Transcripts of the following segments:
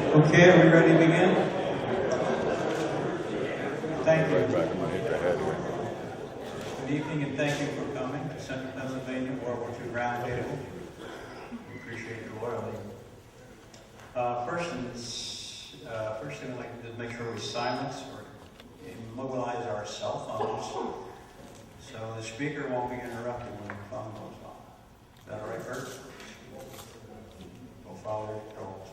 Okay, are we ready to begin? Thank you. Good evening and thank you for coming to Central Pennsylvania World War II Roundtable. We appreciate your loyalty. First thing I'd like to do is make sure we silence or immobilize our cell phones so the speaker won't be interrupted when the phone goes on. Is that all right, Bert? We'll follow your controls.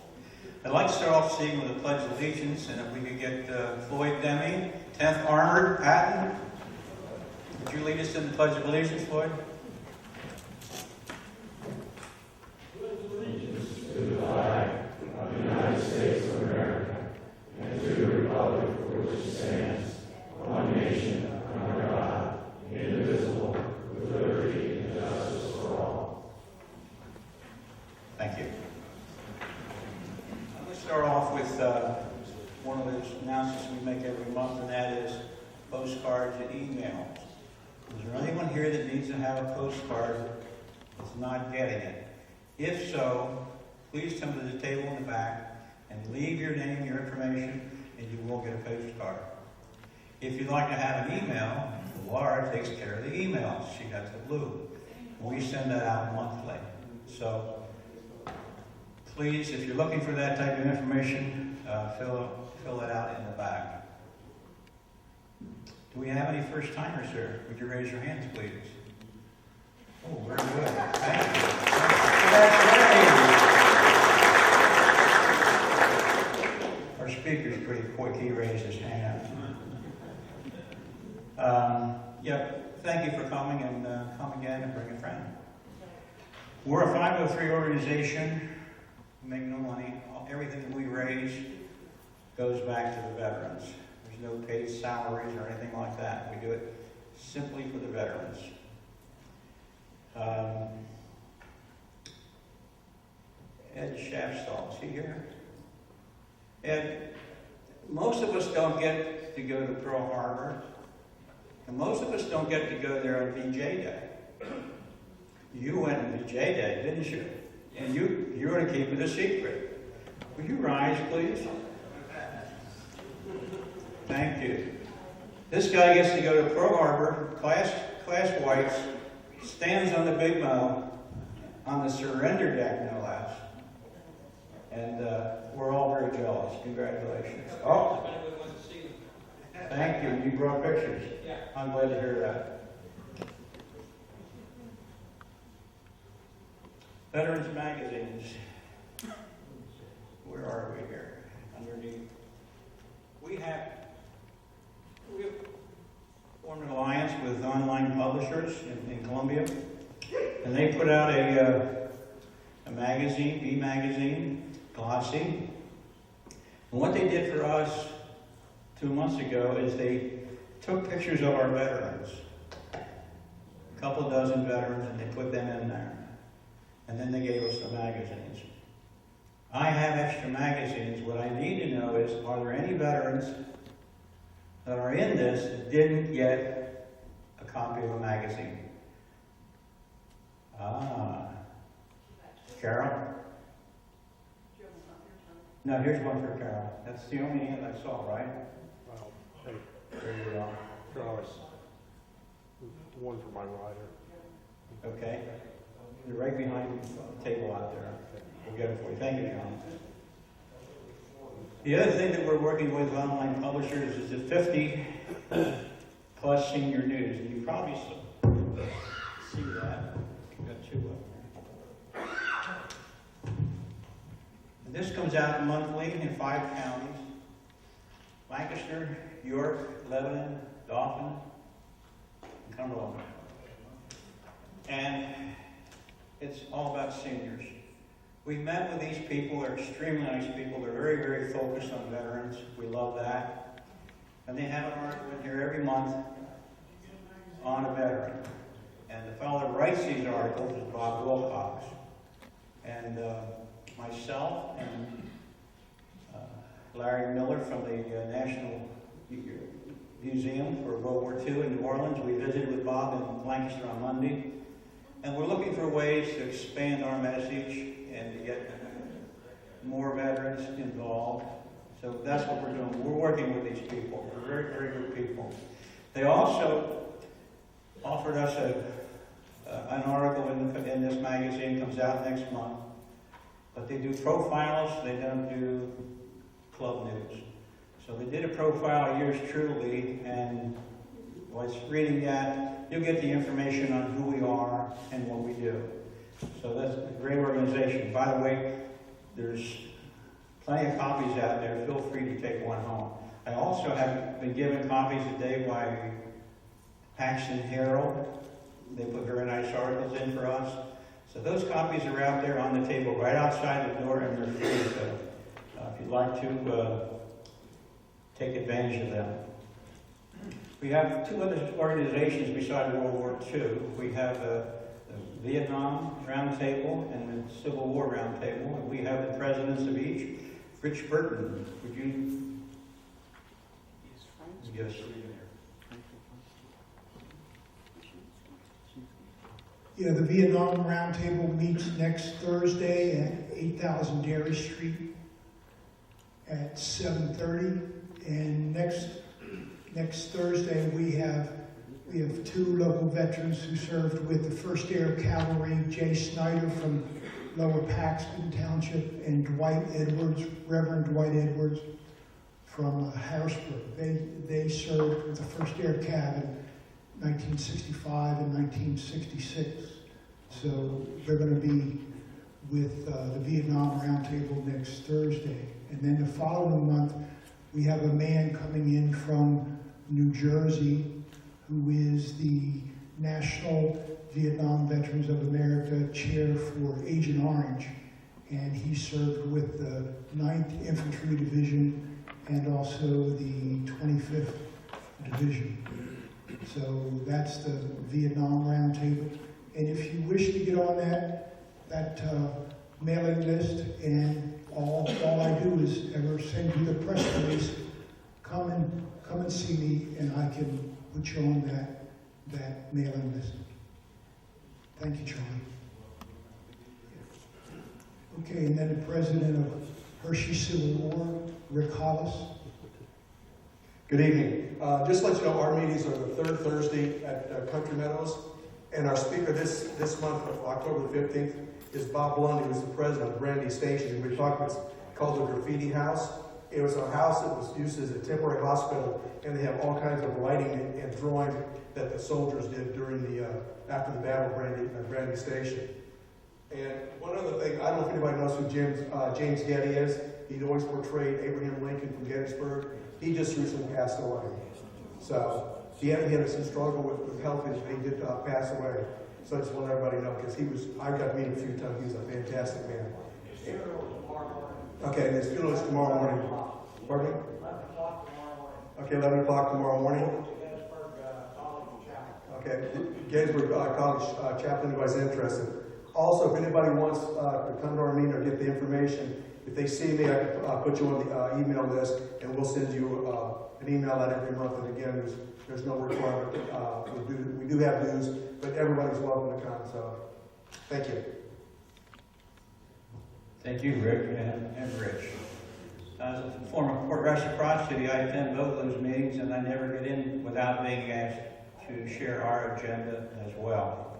I'd like to start off this evening with a Pledge of Allegiance, and if we could get Floyd Demi, 10th Armored Patton. Would you lead us in the Pledge of Allegiance, Floyd? Allegiance to the flag of the United States of America and to the republic for which it stands, one nation, under God, indivisible, with liberty and justice for all. Thank you. I'm going to start off with one of those announcements we make every month, and that is postcards and emails. Is there anyone here that needs to have a postcard that's not getting it? If so, please come to the table in the back and leave your name, your information, and you will get a postcard. If you'd like to have an email, Laura takes care of the emails. She has the blue. We send that out monthly. So please, if you're looking for that type of information, fill it out in the back. Do we have any first-timers here? Would you raise your hands, please? Oh, very good. Thank you. Our speaker's pretty quick. He raised his hand. Thank you for coming, and come again and bring a friend. We're a 503 organization. We make no money. Everything that we raise goes back to the veterans. There's no paid salaries or anything like that. We do it simply for the veterans. Ed Schaffstall, is he here? Ed, most of us don't get to go to Pearl Harbor, and most of us don't get to go there on VJ Day. You went on VJ Day, didn't you? And you're going to keep it a secret. Will you rise, please? Thank you. This guy gets to go to Pearl Harbor, class whites, stands on the Big Mo, on the surrender deck, no less. And we're all very jealous. Congratulations. Oh, thank you. You brought pictures. I'm glad to hear that. Veterans magazines. Where are we here? Underneath. We have formed an alliance with online publishers in Columbia, and they put out a magazine, B magazine, glossy. And what they did for us 2 months ago is they took pictures of our veterans, a couple dozen veterans, and they put them in there. And then they gave us the magazines. I have extra magazines. What I need to know is, are there any veterans that are in this that didn't get a copy of a magazine? Carol? No, here's one for Carol. That's the only hand I saw, right? Well, hey, There you go. Charles, one for my rider. Okay. They're right behind the table out there. We'll get it for you. Thank you, John. The other thing that we're working with online publishers is the 50 plus senior news. And you probably see that. We've got two up there. And this comes out monthly in 5 counties: Lancaster, York, Lebanon, Dauphin, and Cumberland. And it's all about seniors. We've met with these people. They're extremely nice people. They're very, very focused on veterans. We love that. And they have an article in here every month on a veteran. And the fellow that writes these articles is Bob Wilcox. And myself and Larry Miller from the National Museum for World War II in New Orleans. We visited with Bob in Lancaster on Monday. And we're looking for ways to expand our message and to get more veterans parents involved. So that's what we're doing. We're working with these people. They're very, very good people. They also offered us an article in this magazine, comes out next month. But they do profiles, they don't do club news. So they did a profile of yours truly, and was reading that, you'll get the information on who we are and what we do. So that's a great organization. By the way, there's plenty of copies out there. Feel free to take one home. I also have been given copies today by Paxton Herald. They put very nice articles in for us. So those copies are out there on the table right outside the door, and they're free. So if you'd like to take advantage of them. We have two other organizations besides World War II. We have the Vietnam Roundtable and the Civil War Roundtable, and we have the presidents of each. Rich Burton, would you give us? Yeah, the Vietnam Roundtable meets next Thursday at 8000 Dairy Street at 7:30, and next Thursday we have two local veterans who served with the 1st Air Cavalry, Jay Snyder from Lower Paxton Township, and Reverend Dwight Edwards from Harrisburg. They served with the 1st Air Cav in 1965 and 1966. So they're going to be with the Vietnam Roundtable next Thursday. And then the following month, we have a man coming in from New Jersey who is the National Vietnam Veterans of America Chair for Agent Orange. And he served with the 9th Infantry Division and also the 25th Division. So that's the Vietnam Roundtable. And if you wish to get on that mailing list, and all I do is ever send you the press release, come and see me, and I can put you on that mailing list. Thank you, Charlie. Okay, and then the president of Hershey Civil War, Rick Hollis. Good evening. Just to let you know, our meetings are the third Thursday at Country Meadows, and our speaker this month, October the 15th, is Bob Blundy, who's the president of Brandy Station. And we're talking, it's called the Graffiti House. It was a house that was used as a temporary hospital, and they have all kinds of writing and drawing that the soldiers did during after the battle of Brandy Station. And one other thing, I don't know if anybody knows who James Getty is. He'd always portrayed Abraham Lincoln from Gettysburg. He just recently passed away. So he had some struggle with health issues, but he did pass away. So I just want everybody to know, because I got to meet him a few times. He's a fantastic man. Okay, and his funeral is tomorrow morning. Pardon me? 11 o'clock tomorrow morning. Okay, 11 o'clock tomorrow morning. Okay, Gettysburg College Chaplain, anybody's interested. Also, if anybody wants to come to our meeting or get the information, if they see me, I can put you on the email list, and we'll send you an email out every month. And again, there's no requirement. We do have dues, but everybody's welcome to come. So, thank you. Thank you, Rick and Rich. As a form of reciprocity, I attend both of those meetings, and I never get in without being asked to share our agenda as well.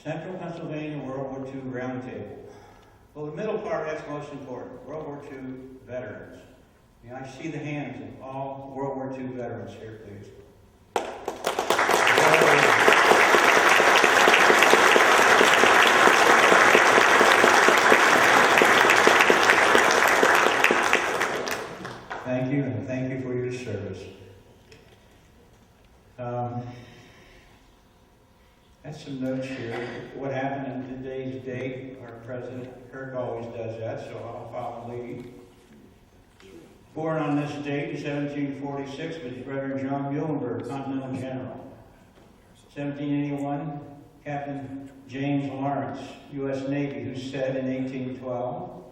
Central Pennsylvania World War II Roundtable. Well, the middle part, that's most important. World War II veterans. May I see the hands of all World War II veterans here, please? Thank you, and thank you for your service. That's some notes here. What happened in today's date? Our President Kirk always does that, so I'll follow lead. Born on this date in 1746 was Reverend John Muhlenberg, Continental General. 1781, Captain James Lawrence, U.S. Navy, who said in 1812,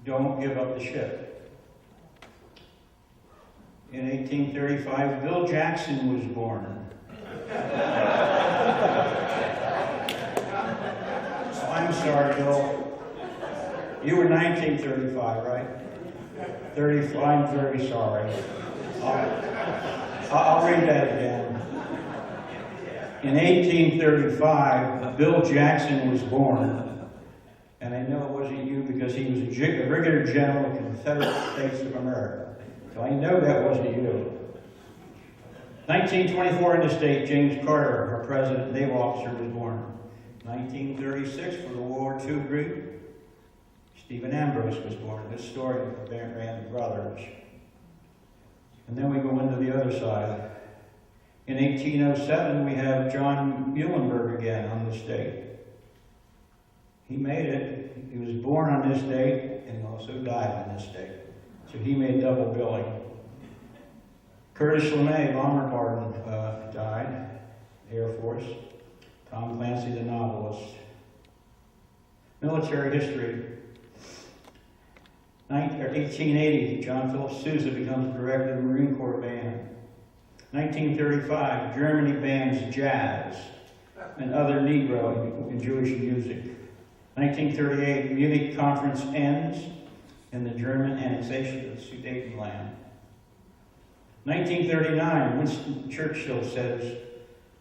"Don't give up the ship." In 1835, Bill Jackson was born. I'm sorry, Bill. You were 1935, right? 35, I'm very sorry. I'll read that again. In 1835, Bill Jackson was born. And I know it wasn't you because he was a brigadier general of the Confederate States of America. So I know that wasn't you. 1924 in the state, James Carter, our president and naval officer, was born. 1936 for the World War II Greek, Stephen Ambrose was born, a historian of the Rand brothers. And then we go into the other side. In 1807, we have John Muhlenberg again on this date. He made it. He was born on this date and he also died on this date. So he made double billing. Curtis LeMay, bomber pardon, died, Air Force. Tom Clancy, the novelist. Military history. 1880, John Philip Sousa becomes director of the Marine Corps Band. 1935, Germany bans jazz and other Negro and Jewish music. 1938, Munich Conference ends and the German annexation of Sudetenland. 1939, Winston Churchill says,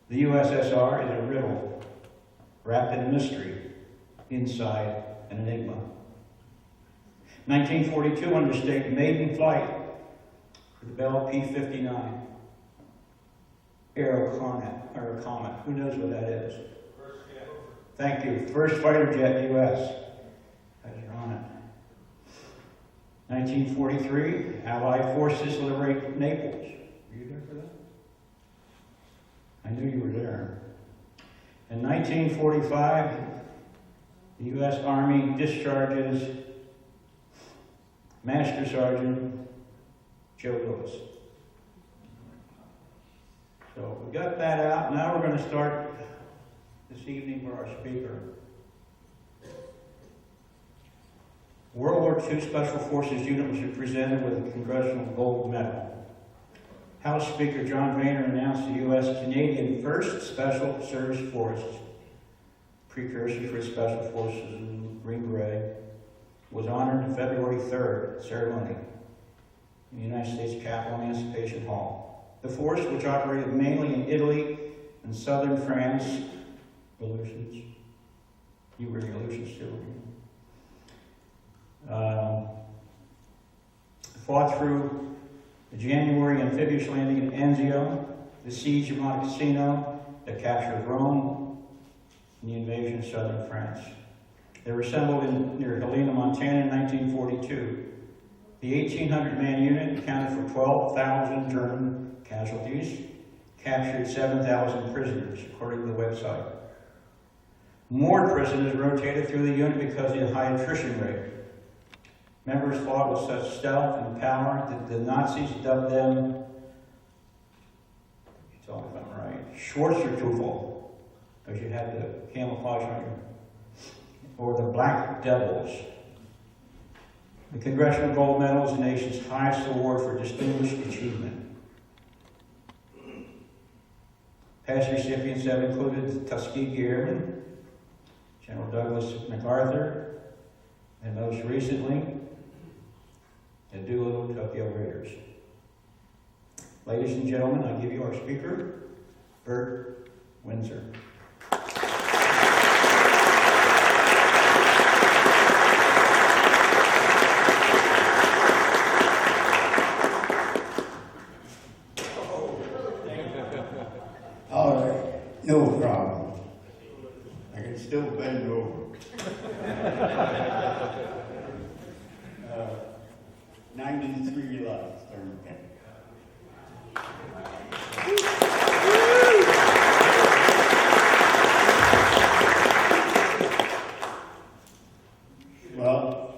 the USSR is a riddle, wrapped in mystery, inside an enigma. 1942, understate maiden flight for the Bell P-59. Aerocomet. Who knows what that is? Thank you. First fighter jet U.S. As you're on it. 1943, Allied forces liberate Naples. Were you there for that? I knew you were there. In 1945, the U.S. Army discharges Master Sergeant Joe Lewis. So we got that out. Now we're going to start this evening for our speaker. World War II Special Forces unit was presented with a Congressional Gold Medal. House Speaker John Boehner announced the U.S. Canadian 1st Special Service Force, precursor for Special Forces in Green Beret, was honored on February 3rd ceremony in the United States Capitol Emancipation Hall. The force, which operated mainly in Italy and southern France, Aleutians, you were the Aleutians too, fought through the January amphibious landing in Anzio, the siege of Monte Cassino, the capture of Rome, and the invasion of southern France. They were assembled near Helena, Montana in 1942. The 1,800-man unit accounted for 12,000 German casualties, captured 7,000 prisoners, according to the website. More prisoners rotated through the unit because of the high attrition rate. Members fought with such stealth and power that the Nazis dubbed them, tell me if I'm right, Schwarzerteufel, because you had the camouflage on you, or the Black Devils. The Congressional Gold Medal is the nation's highest award for distinguished achievement. Past recipients have included the Tuskegee Airmen, General Douglas MacArthur, and most recently, the Doolittle Tokyo Raiders. Ladies and gentlemen, I give you our speaker, Bert Winzer. All right, no problem. I can still bend over. 93 left. Well,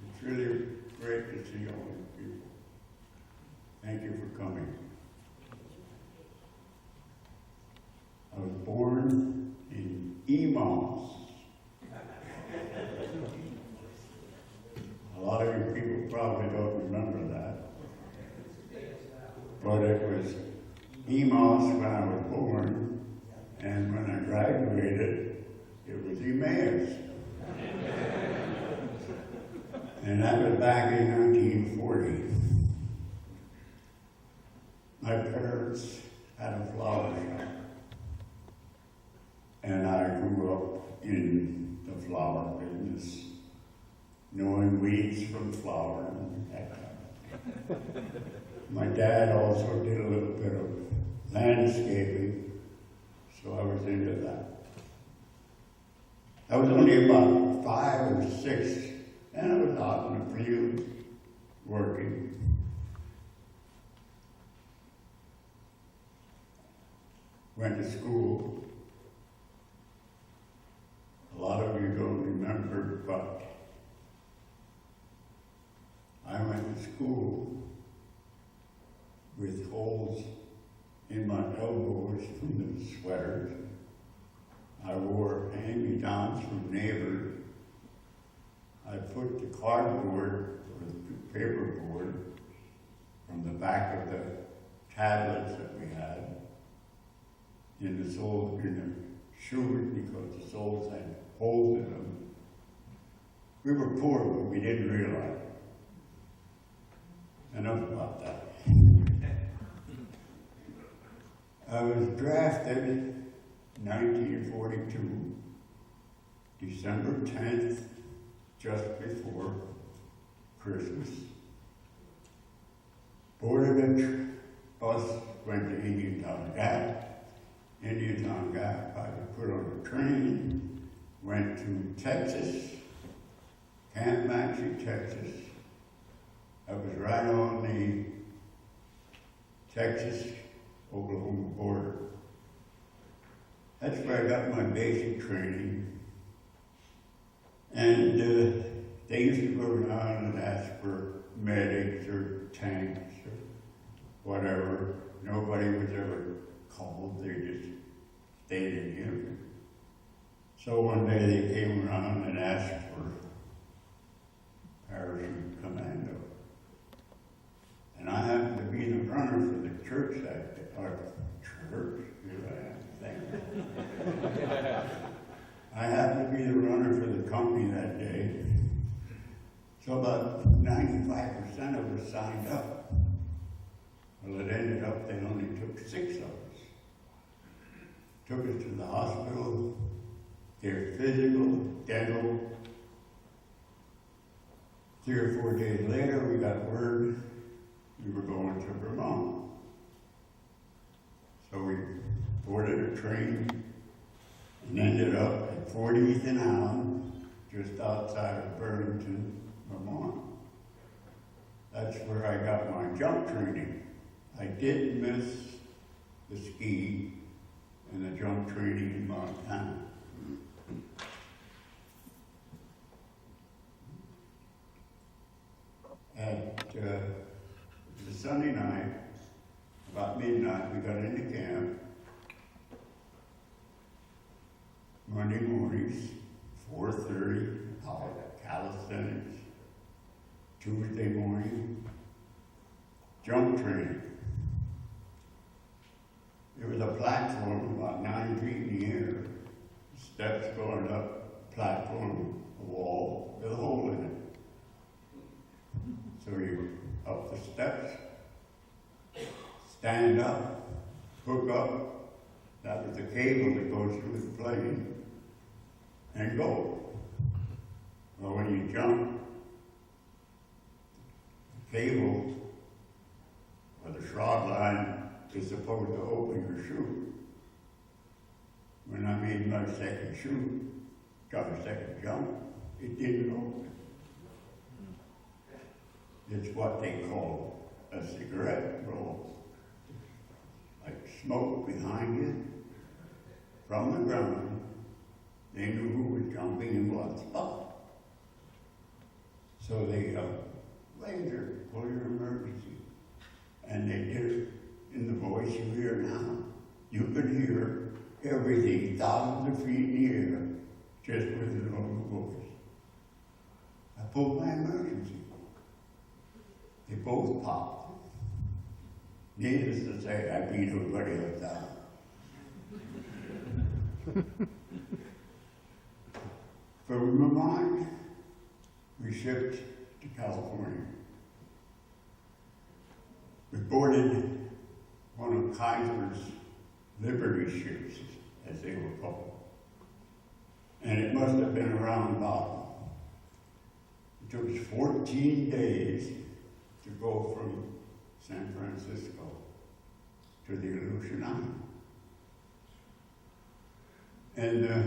it's really great to see all you people. Thank you for coming. I was born in Emos. A lot of you people probably don't remember that. But it was Emos when I was born, and when I graduated, it was Emmaus. And that was back in 1940. My parents had a flower shop. And I grew up in the flower business, knowing weeds from flowers and that kind of thing. My dad also did a little bit of landscaping, so I was into that. I was only about 5 or 6, and I was out in the field working. Went to school. A lot of you don't remember, but I went to school with holes in my elbows from the sweaters. I wore hand-me-downs from neighbors. I put the cardboard or the paperboard from the back of the tablets that we had in the soles, in the shoes, because the soles had holes in them. We were poor, but we didn't realize it. Enough about that. I was drafted in 1942, December 10th, just before Christmas. Boarded a bus, went to Indiantown Gap. Indiantown Gap, I was put on a train, went to Texas, Camp Maxie, Texas. I was right on the Texas-Oklahoma border. That's where I got my basic training. And they used to go around and ask for medics or tanks or whatever. Nobody was ever called, they just stayed in here. So one day they came around and asked for parachute commando. And I happened to be the runner for the church that day, or church, here I am. I happened to be the runner for the company that day. So about 95% of us signed up. Well, it ended up they only took 6 of us. Took us to the hospital, gave physical, dental. 3 or 4 days later, we got word we were going to Vermont. So we boarded a train and ended up at 40th and Allen, just outside of Burlington, Vermont. That's where I got my jump training. I did miss the ski and the jump training in Montana. At the Sunday night, about midnight, we got into camp. Monday mornings, 4:30, calisthenics. Tuesday morning, jump training. There was a platform about 9 feet in the air, steps going up, platform, a wall with a hole in it. So you up the steps, stand up, hook up, that was the cable that goes through the plane, and go. Well, when you jump, the cable or the shroud line is supposed to open your chute. When I made my second chute, got a second jump, it didn't open. It's what they call a cigarette roll. Like smoke behind you from the ground. They knew who was jumping in what spot. So they laser for your emergency. And they did it in the voice you hear now. You could hear everything thousands of feet in the air just with an own voice. I pulled my emergency. They both popped. Needless to say, I beat everybody else out. From Vermont, we shipped to California. We boarded one of Kaiser's Liberty ships, as they were called. And it must have been around about, it took us 14 days to go from San Francisco to the Aleutian Island. And the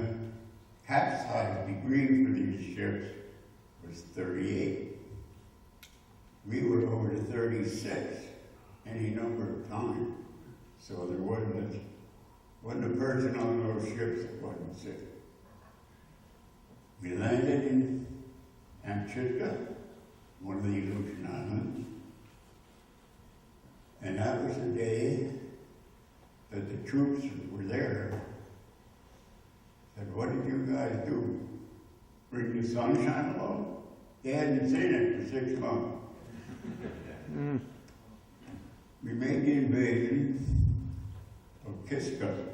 capsize degree for these ships was 38. We were over to 36 any number of times. So there wasn't a person on those ships that wasn't sick. We landed in Amchitka, one of the Aleutian Islands. And that was the day that the troops that were there said, "What did you guys do? Bring the sunshine along?" They hadn't seen it for 6 months. We made the invasion of Kiska.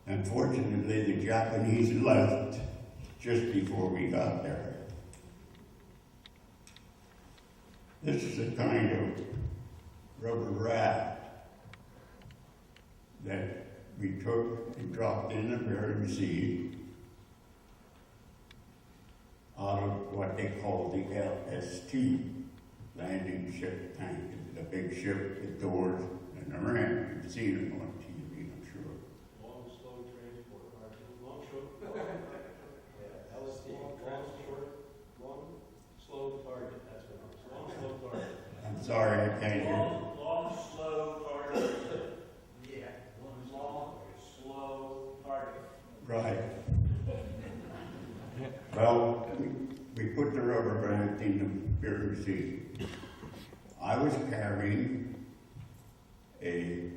Unfortunately, the Japanese left just before we got there. This is a kind of rubber raft that we took and dropped in the Bering Sea out of what they call the LST, landing ship tank. It's a big ship with doors and a ramp. You've seen it on TV, I'm sure. Long, slow transport, long, short. Yeah, LSD, long, slow target, that's what it is. Long, slow target. I'm sorry, I can't hear. Long, slow target. Yeah, long, slow target. Right. Well, we put the rubber band in the Bering Sea. I was carrying a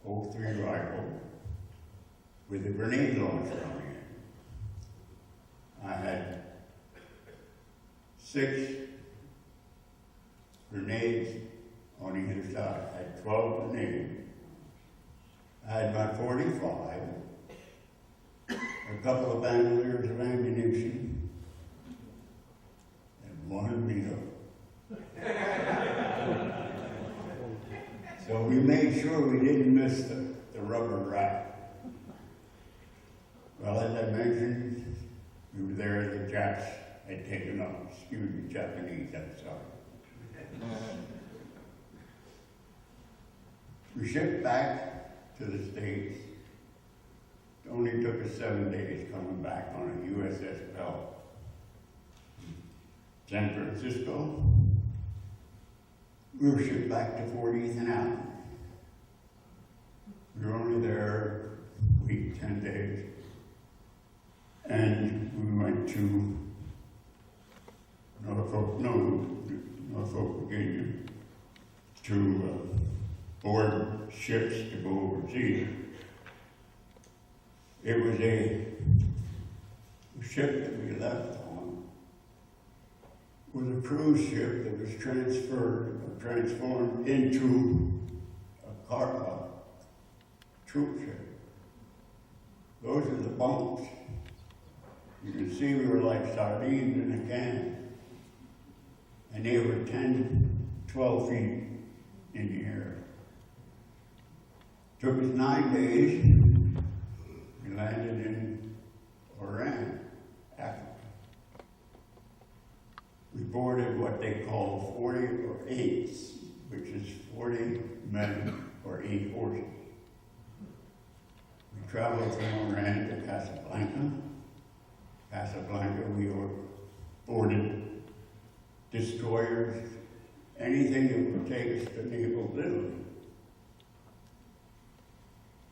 .03 rifle with a grenade launcher on it. I had 6 grenades on either side. I had 12 grenades. I had my .45, a couple of bandoliers of ammunition, and 1 needle. So we made sure we didn't miss the rubber raft. Well, as I mentioned, we were there, the Japs had taken off. Excuse me, Japanese, I'm sorry. We shipped back to the States. It only took us 7 days coming back on a USS Bell. San Francisco, we were shipped back to Fort Ethan Allen. We were only there a week, 10 days. And we went to Norfolk, Virginia, to board ships to go overseas. It was a ship that we left on was a cruise ship that was transformed into a troop ship. Those are the bunks. You can see we were like sardines in a can. And they were 10, 12 feet in the air. Took us 9 days. We landed in Oran, Africa. We boarded what they call 40 or 8s, which is 40 men or 8 horses. We traveled from Oran to Casablanca. Casablanca, we boarded destroyers, anything that would take us to Naples, Italy.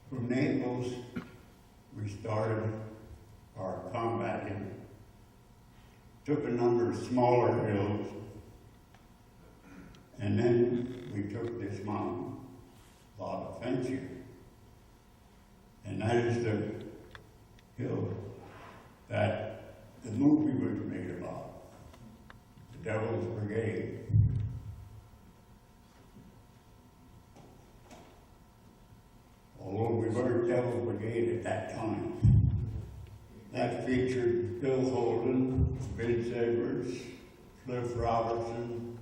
From Naples, we started our combating, took a number of smaller hills, and then we took this mountain, La Defensa. And that is the hill that the movie was made about, The Devil's Brigade. Although we weren't Devil's Brigade at that time. That featured Bill Holden, Vince Edwards, Cliff Robertson,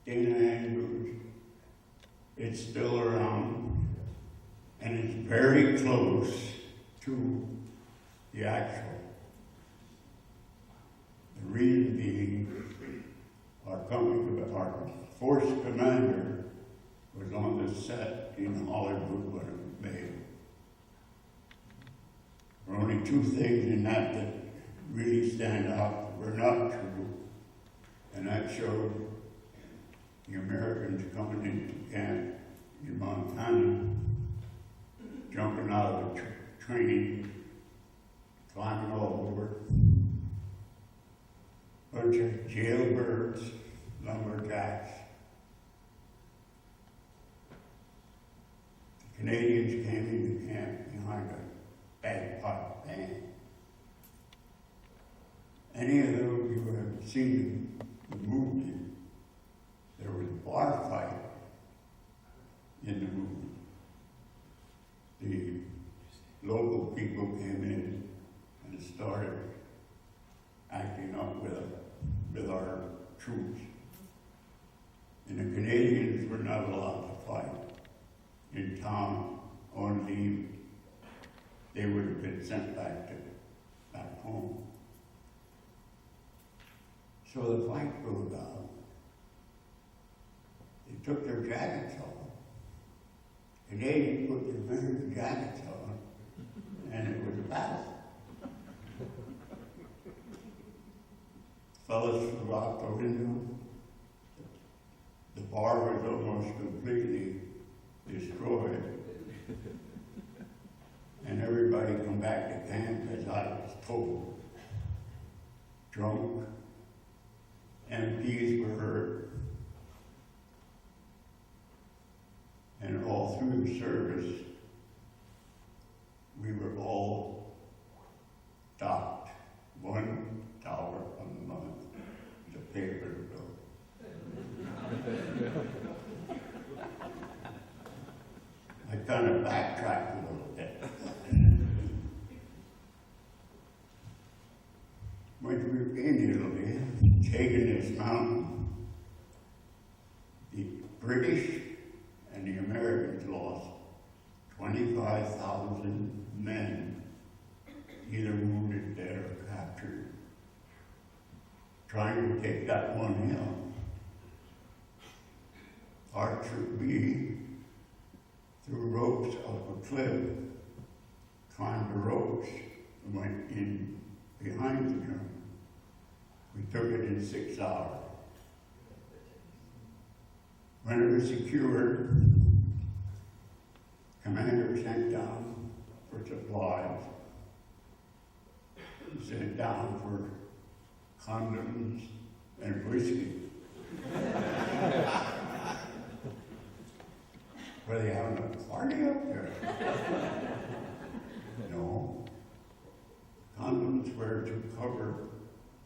Dana Andrews. It's still around, and it's very close to the actual. The reason being, our force commander was on the set in Hollywood when it was made. There are only two things in that really stand out that were not true, and that showed the Americans coming into camp in Montana, jumping out of a train, climbing all over. Bunch of jailbirds, lumberjacks. The Canadians came into camp behind a bagpipe band. Any of those who have seen the movie, there was a bar fight in the movie. The local people came in and started acting up with our troops. And the Canadians were not allowed to fight in town on leave. They would have been sent back home. So the fight broke out. They took their jackets off. Canadians put their American jackets on, and it was a battle. Fellas flew out the window. The bar was almost completely destroyed. And everybody come back to camp as I was told. Drunk. MPs were hurt. And all through the service, we were all docked $1 a month to pay for the bill. I kind of backtracked a little bit. When we were in Italy, taking this mountain, the British and the Americans lost 25,000 men, either wounded, dead, or captured, trying to take that one hill. Our troop B threw ropes up a cliff, climbed the ropes, and went in behind the Germans. We took it in 6 hours. When it was secured, commander sent down for supplies. He sent down for condoms and whiskey. Were they having a party up there? No. Condoms were to cover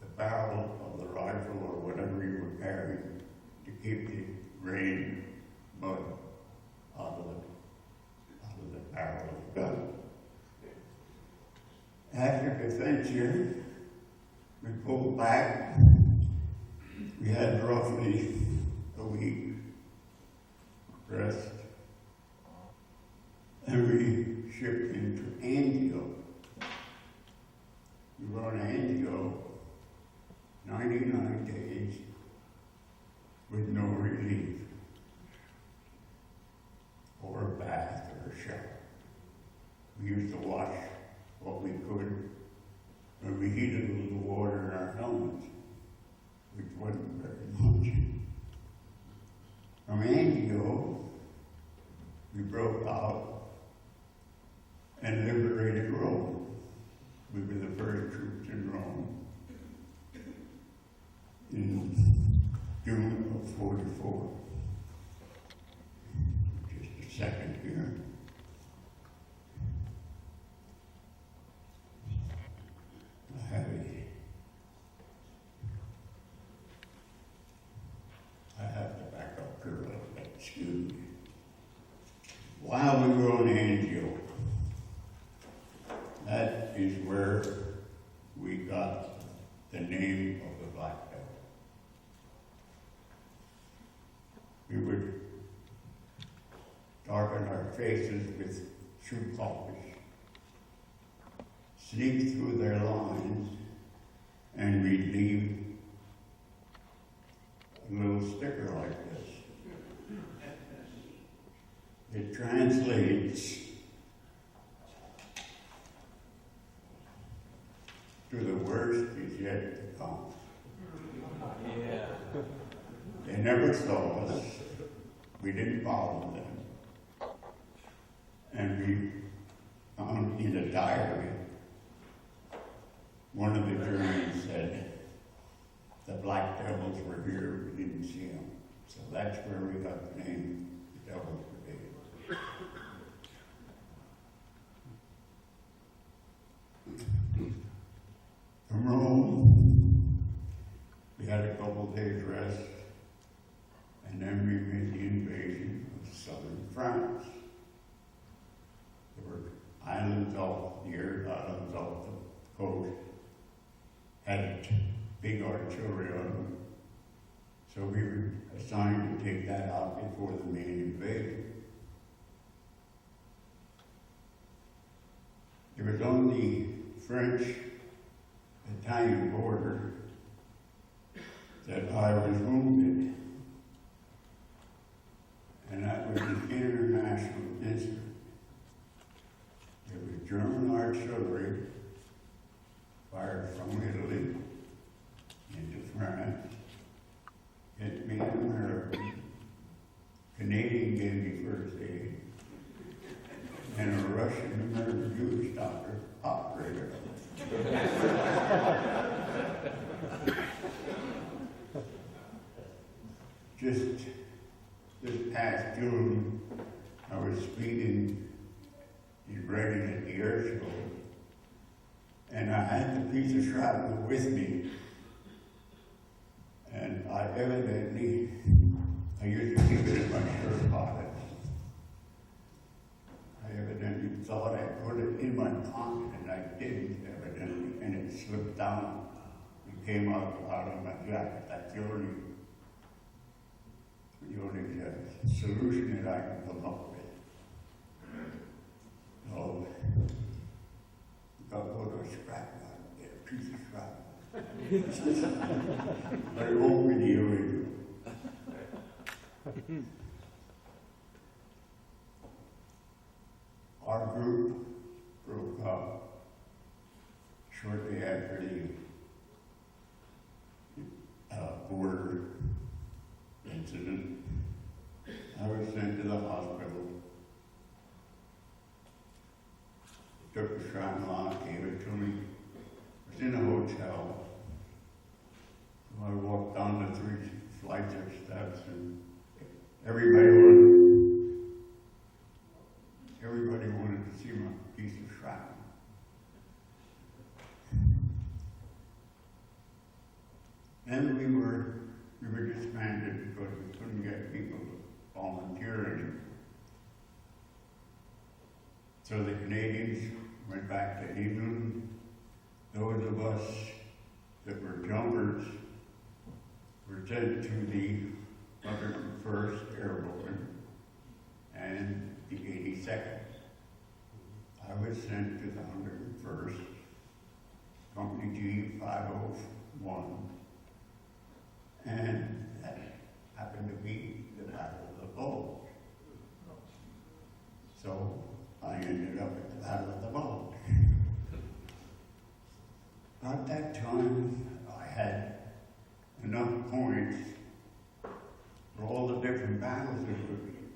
the barrel of the rifle or whatever you were carrying to keep the rain, mud out of the barrel of the gun. After defense here, we pulled back. We had roughly a week rest. And we shipped into Antioch. We were on Antioch 99 days with no relief, or a bath or a shower. We used to wash what we could, but we heated a little water in our helmets, which wasn't very much. From Antioch, we broke out and liberated Rome. We were the first troops in Rome in June of 44. Just a second here. I have to back up here a little bit, excuse me. While we were on Antioch, that is where we got the name of the Black Devil. We would darken our faces with shoe polish, sneak through their lines, and we'd leave a little sticker like this. It translates to the worst is yet to come. Yeah. They never saw us. We didn't bother them. And we found in a diary, one of the Germans said, the Black Devils were here, we didn't see them. So that's where we got the name, the Devil's Brigade. From Rome, we had a couple days rest, and then we made the invasion of southern France. There were islands off the coast, had big artillery on them, so we were assigned to take that out before the main invasion. It was on the French-Italian border that I was wounded, and that was an international incident. It was German artillery fired from Italy into France. Hit me in American. Canadian gave me first aid. And a Russian American Jewish doctor operated on it. Just this past June, I was speaking in Reading at the air show, and I had the piece of shrapnel with me. And I used to keep it in my shirt pocket. I evidently thought I put it in my pocket, and I didn't, evidently, and it slipped down. It came out of my jacket. That's the only solution that I can come up with. So, got a little scrap out of there, a piece of scrap. But it won't be the original. Our group broke up shortly after the border incident. I was sent to the hospital. Took the shrapnel out, gave it to me. I was in a hotel. So I walked down the 3 flights of steps, and everybody wanted to see my piece of shrapnel. And we were disbanded because we couldn't get people to volunteer anymore. So the Canadians went back to England. Those of us that were jumpers were sent to the 101st Airborne and the 82nd. I was sent to the 101st, Company G 501, and that happened to be the Battle of the Bulge. So I ended up at the Battle of the Bulge. At that time, I had enough points for all the different battles that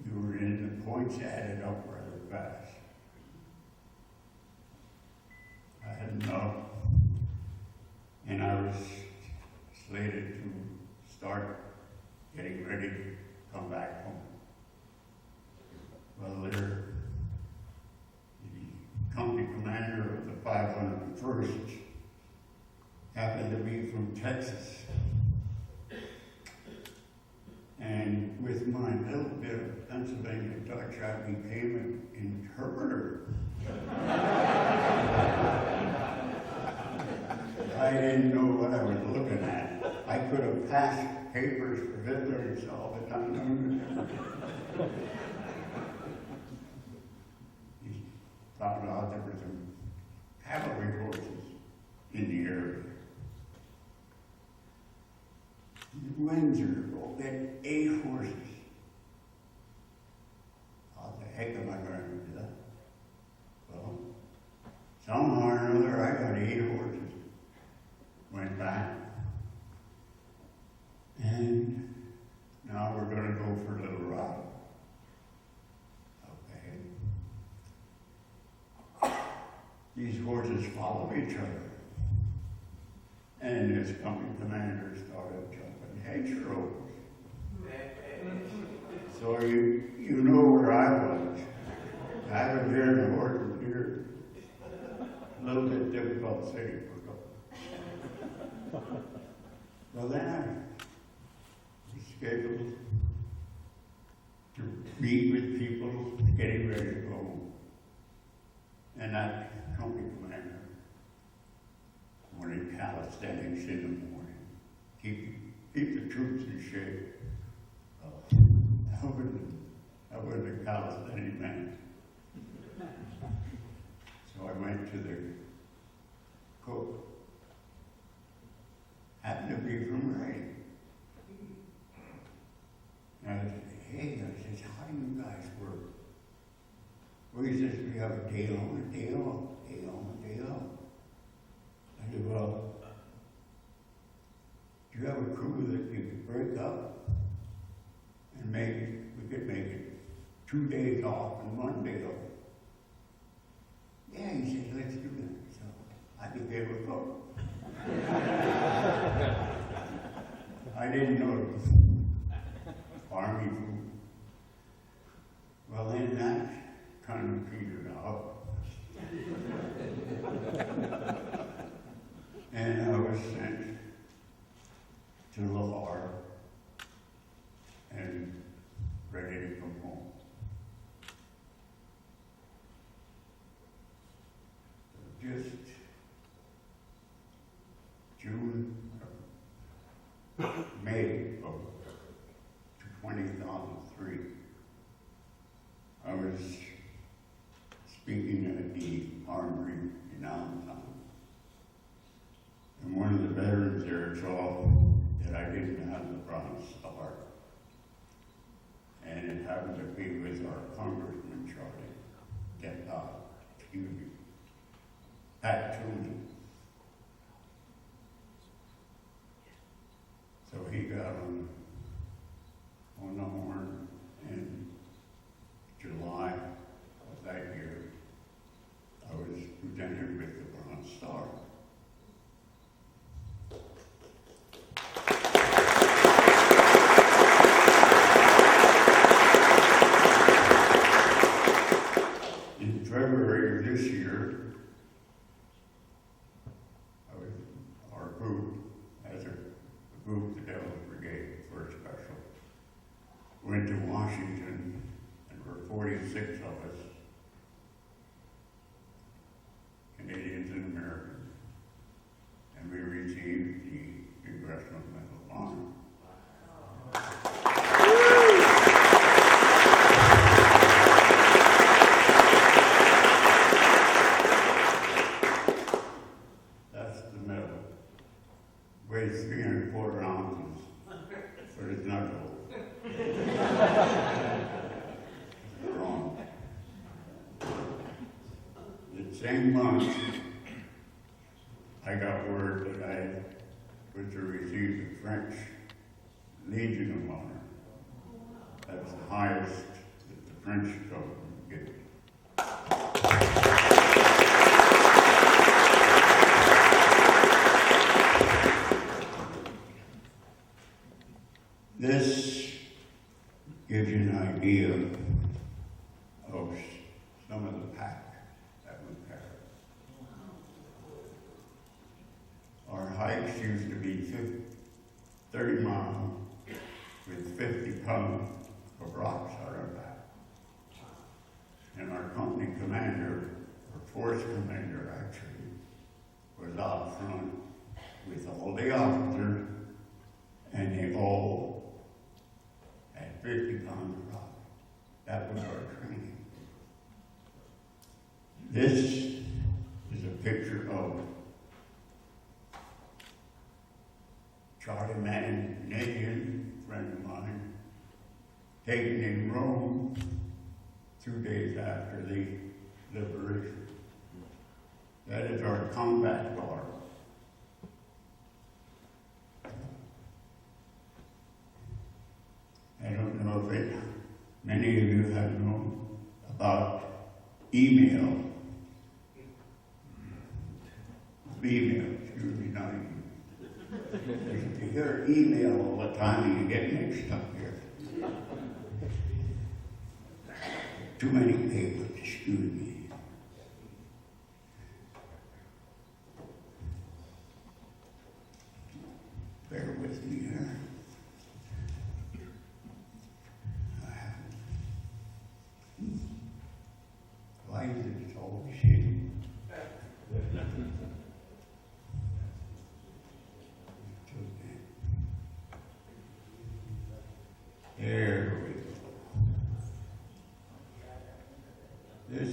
we were in. The points added up rather fast. I had enough, and I was slated to start getting ready to come back home. Well, the company commander of the 501st happened to be from Texas. And with my little bit of Pennsylvania Dutch, I became an interpreter. I didn't know what I was looking at. I could have passed papers for Hitler himself at time. He found out there were some cavalry horses in the area. Winzer had 8 horses. How the heck am I going to do that? Well, somehow or another, I got 8 horses. Went back. And now we're going to go for a little ride. Okay. These horses follow each other. And this company commander started jumping hedgerows. So you know where I was. I was here in the horses here. A little bit difficult city for them. Well, then I was scheduled to meet with people getting ready to go. And that company commander wanted calisthenics in the morning. Keep the troops in shape. I wasn't a calisthenic man. So I went to the cook. Happened to be from Reading. And I said, hey, I said, how do you guys work? Well, he says, we have a day on, a day off, day on, a day off. I said, well, do you have a crew that you could break up and we could make it 2 days off and 1 day off? Yeah, he said, let's do that. So I became a cook. I didn't know army food. Well, then that kind of petered out. And I was sent to Lahore and ready to come home. Just May of 2003, I was speaking at the armory in Allentown. And one of the veterans there saw that I didn't have the Bronze Star. And it happened to be with our Congressman, Pat Toomey. So he got on the horn in July of that year. I was presented with the Bronze Star. In February of this year, our group, as a group, the Devil's Brigade, First Special, went to Washington, and there were 46 of us, Canadians and Americans, and we received the Congressional Medal of Honor. That's the medal. Weighs 3 1/4 ounces, but it's not gold. Wrong. The same month, I got word that I was to receive the French Legion of Honor. That's the highest that the French government gives. This gives you an idea of some of the pack that we carry. Our hikes used to be 30 miles with 50 pounds of rocks on our back. And our company commander, or force commander actually, was out front with all the officers, and they all had 50 pounds of rock. That was our training. This is a picture of Charlie Mannion, a friend of mine, taken in Rome 2 days after the liberation. That is our combat car. I don't know if many of you have known about email. Email, excuse me, not email. You hear email all the time and you get mixed up here. Too many papers, excuse me. Bear with me here. Why is it so shitty? There we go. This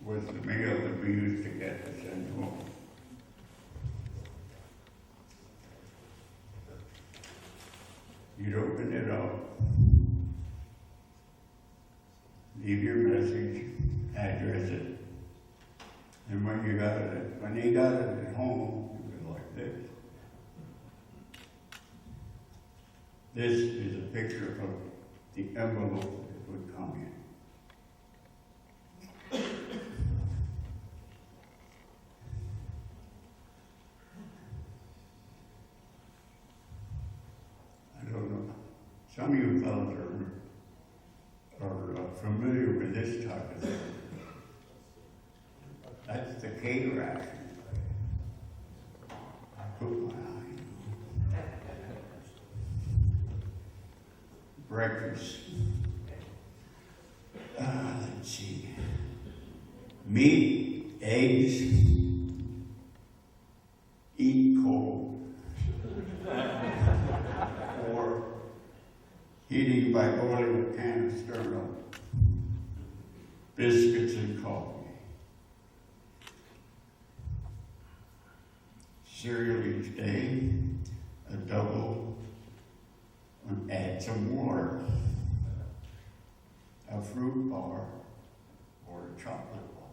was the mail that we used to get to send home. You'd open it up, leave your message, address it, and when they got it at home, it was like this. This is a picture of the envelope that would come in. I don't know. Some of you fellows are familiar with this type of thing. That's the K ration. I put my eye. Breakfast. Let's see. Meat, eggs, eat cold. Or heating by boiling a can of sterno. Biscuits and coffee. Cereal each day, a double, and add some water, a fruit bar, or a chocolate bar.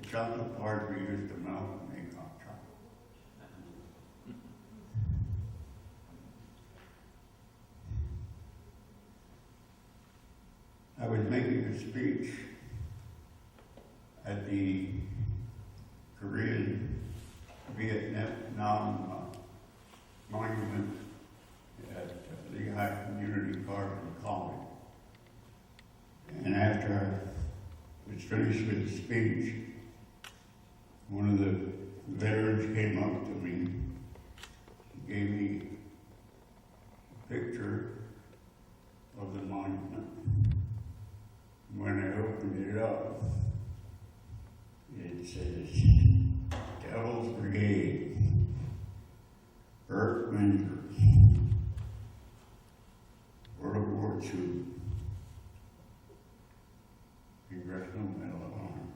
The chocolate bars we used to melt and make hot chocolate. I was making a speech at the Vietnam monument at Lehigh Community Park in College. And after I was finished with the speech, one of the veterans came up to me, gave me a picture of the monument. When I opened it up, it says, Devil's Brigade, Bert Winzer, World War II, Congressional Medal of Honor.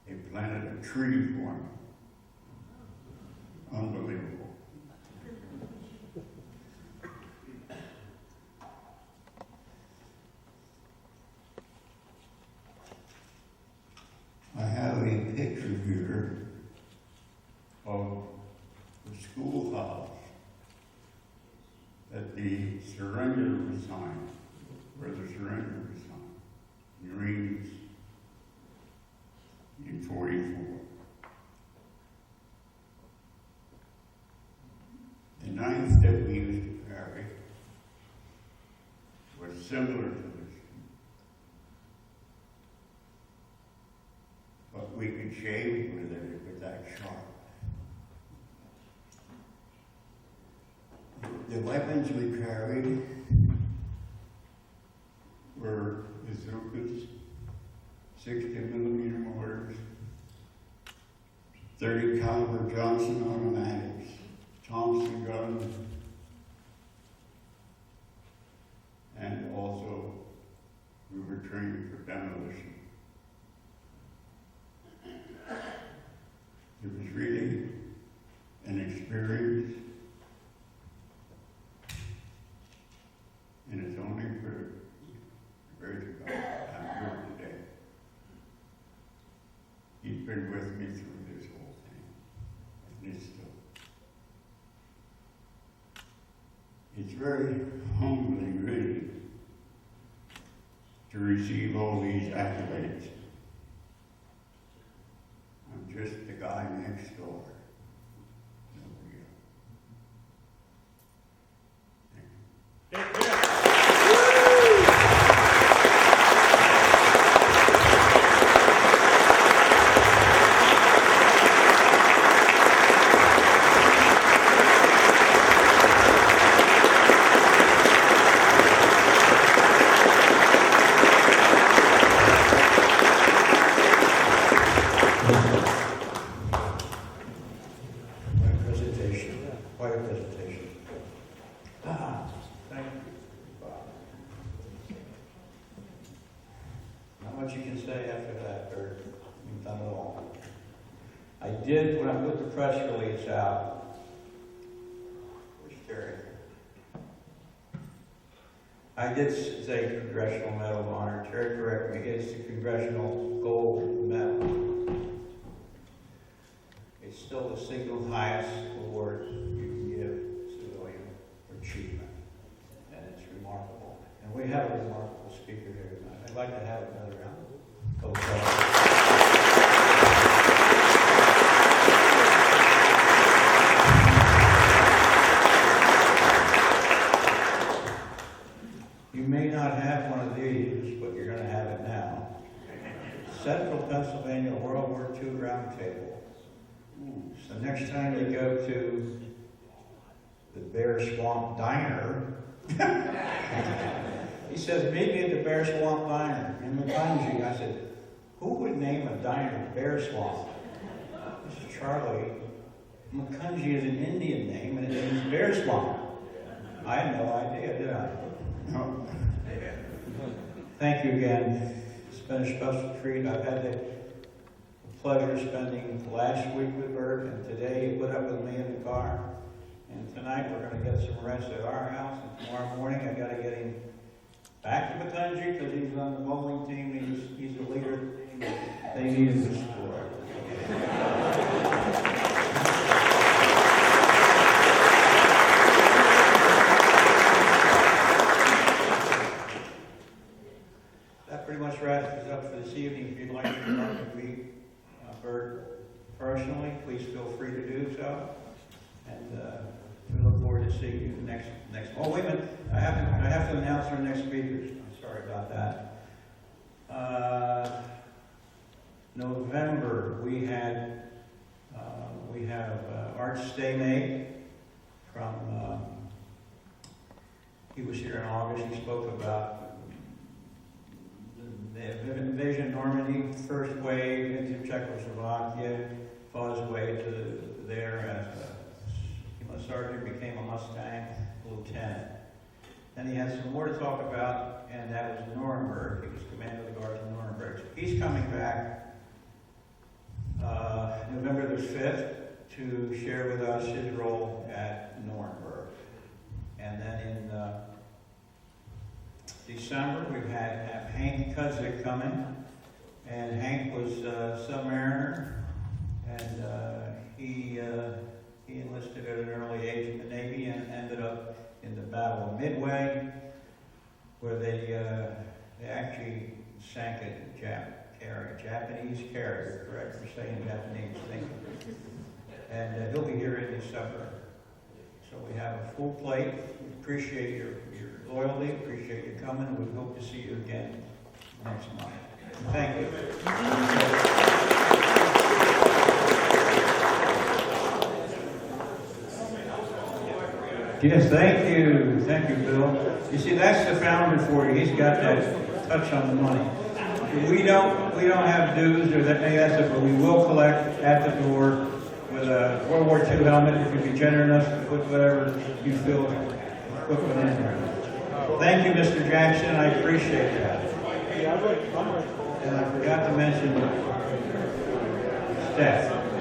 They planted a tree for him. Unbelievable. I have a picture here of the schoolhouse that the surrender was signed, where the surrender was signed, Marines in 44. The knife that we used to carry was similar to this, but we could shave with it. It was that sharp. The weapons we carried were bazookas, 60mm mortars, .30 caliber Johnson automatics, Thompson gun, and also we were trained for demolition. It was really an experience, and it's only for the grace of God I'm here today. He's been with me through this whole thing, and it's very humbling, really, to receive all these accolades. I'm just the guy next door. Nobody else. Quite a presentation. Thank you. Not much you can say after that, Bert. You've done it all. I did, when I put the press release out, where's Terry? I did say Congressional Medal of Honor. Terry corrected me. It's the Congressional Gold Medal. It's still the single highest award you can give civilian for achievement, and it's remarkable. And we have a remarkable speaker here tonight. I'd like to have another round of applause. You may not have one of these, but you're going to have it now. Central Pennsylvania World War II Roundtable. So next time you go to the Bear Swamp Diner, he says, meet me at the Bear Swamp Diner in Macungie. I said, who would name a diner Bear Swamp? This is Charlie. Macungie is an Indian name, and it means Bear Swamp. I had no idea, did I? No. Thank you again. It's been a special treat. I've had the pleasure spending last week with Bert, and today he put up with me in the car. And tonight we're going to get some rest at our house, and tomorrow morning I got to get him back to Macungie because he's on the bowling team. He's a leader. They need him to score. That pretty much wraps us up for this evening. If you'd like to meet Bert personally, please feel free to do so. And we look forward to seeing you next. Oh, wait a minute! I have to announce our next speakers. I'm sorry about that. November we have Art Staymate from. He was here in August. He spoke about the invasion of Normandy, first wave into Czechoslovakia, fought his way to there as a sergeant, became a Mustang lieutenant. Then he had some more to talk about, and that was Nuremberg. He was commander of the guards in Nuremberg. So he's coming back November the 5th to share with us his role at Nuremberg. And then in December, we've had Hank Kudzik coming, and Hank was a submariner, and he enlisted at an early age in the Navy and ended up in the Battle of Midway, where they actually sank a Japanese carrier, correct? We're saying Japanese, thank you. And he'll be here in December. So we have a full plate. We appreciate your loyalty, appreciate you coming. We hope to see you again next month. Thank you. Yes, thank you. Thank you, Bill. You see, that's the founder for you. He's got that touch on the money. We don't have dues or any of that stuff, but we will collect at the door with a World War II helmet, if you be generous, put whatever you feel equipment in there. Thank you, Mr. Jackson, I appreciate that. And I forgot to mention staff.